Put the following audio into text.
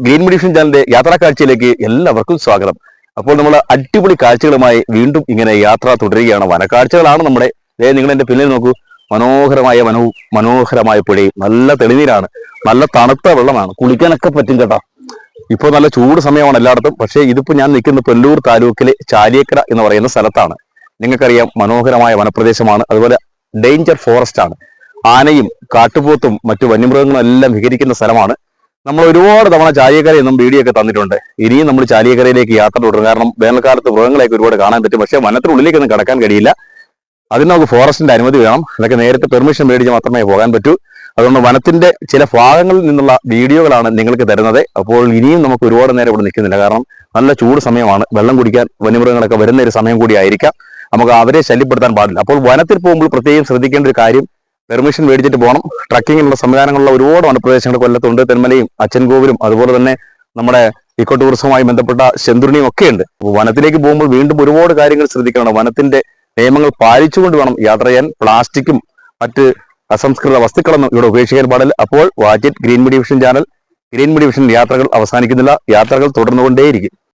Green മെഡിഷൻ ചാനലിന്റെ യാത്രാ കാഴ്ചയിലേക്ക് എല്ലാവർക്കും സ്വാഗതം. അപ്പോൾ നമ്മൾ അടിപൊളി കാഴ്ചകളുമായി വീണ്ടും ഇങ്ങനെ യാത്ര തുടരുകയാണ്. വനക്കാഴ്ചകളാണ് നമ്മുടെ. നിങ്ങൾ എന്റെ പിന്നിൽ നോക്കൂ, മനോഹരമായ വനവും മനോഹരമായ പുഴയും, നല്ല തെളിനീരാണ്, നല്ല തണുത്ത വെള്ളമാണ്, കുളിക്കാനൊക്കെ പറ്റും കേട്ടോ. ഇപ്പോൾ നല്ല ചൂട് സമയമാണ് എല്ലായിടത്തും. പക്ഷേ ഇതിപ്പോ ഞാൻ നിൽക്കുന്ന പെല്ലൂർ താലൂക്കിലെ ചാലിയേക്കര എന്ന് പറയുന്ന സ്ഥലത്താണ്. നിങ്ങൾക്കറിയാം, മനോഹരമായ വനപ്രദേശമാണ്, അതുപോലെ ഡേഞ്ചർ ഫോറസ്റ്റ് ആണ്. ആനയും കാട്ടുപോത്തും മറ്റു വന്യമൃഗങ്ങളും എല്ലാം വിഹരിക്കുന്ന സ്ഥലമാണ്. നമ്മൾ ഒരുപാട് തവണ ചാലിയേക്കര എന്നും വീഡിയോ ഒക്കെ തന്നിട്ടുണ്ട്. ഇനിയും നമ്മൾ ചാലിയേക്കരയിലേക്ക് യാത്ര തുടരും. കാരണം വേനൽക്കാലത്ത് മൃഗങ്ങളെയൊക്കെ ഒരുപാട് കാണാൻ പറ്റും. പക്ഷേ വനത്തിനുള്ളിലേക്കൊന്നും കടക്കാൻ കഴിയില്ല. അതിന് നമുക്ക് ഫോറസ്റ്റിന്റെ അനുമതി വേണം. അതൊക്കെ നേരത്തെ പെർമിഷൻ മേടിച്ച് മാത്രമേ പോകാൻ പറ്റൂ. അതുകൊണ്ട് വനത്തിന്റെ ചില ഭാഗങ്ങളിൽ നിന്നുള്ള വീഡിയോകളാണ് നിങ്ങൾക്ക് തരുന്നത്. അപ്പോൾ ഇനിയും നമുക്ക് ഒരുപാട് നേരം ഇവിടെ നിൽക്കുന്നില്ല. കാരണം നല്ല ചൂട് സമയമാണ്. വെള്ളം കുടിക്കാൻ വന്യമൃഗങ്ങളൊക്കെ വരുന്ന ഒരു സമയം കൂടി ആയിരിക്കാം. നമുക്ക് അവരെ ശല്യപ്പെടുത്താൻ പാടില്ല. അപ്പോൾ വനത്തിൽ പോകുമ്പോൾ പ്രത്യേകം ശ്രദ്ധിക്കേണ്ട ഒരു കാര്യം, പെർമിഷൻ മേടിച്ചിട്ട് പോകണം. ട്രക്കിങ്ങിനുള്ള സംവിധാനങ്ങളുള്ള ഒരുപാട് വനപ്രദേശങ്ങൾ കൊല്ലത്തുണ്ട്. തെന്മലയും അച്ചൻകോവിലും അതുപോലെ തന്നെ നമ്മുടെ ഇക്കോ ടൂറിസവുമായി ബന്ധപ്പെട്ട ശെന്തുരുണിയും ഒക്കെ ഉണ്ട്. വനത്തിലേക്ക് പോകുമ്പോൾ വീണ്ടും ഒരുപാട് കാര്യങ്ങൾ ശ്രദ്ധിക്കണം. വനത്തിന്റെ നിയമങ്ങൾ പാലിച്ചുകൊണ്ട് വേണം യാത്ര ചെയ്യാൻ. പ്ലാസ്റ്റിക്കും മറ്റ് അസംസ്കൃത വസ്തുക്കളൊന്നും ഇവിടെ ഉപേക്ഷിക്കാൻ പാടില്ല. അപ്പോൾ watch it green medicine channel. Green medicine യാത്രകൾ അവസാനിക്കുന്നില്ല, യാത്രകൾ തുടർന്നുകൊണ്ടേയിരിക്കും.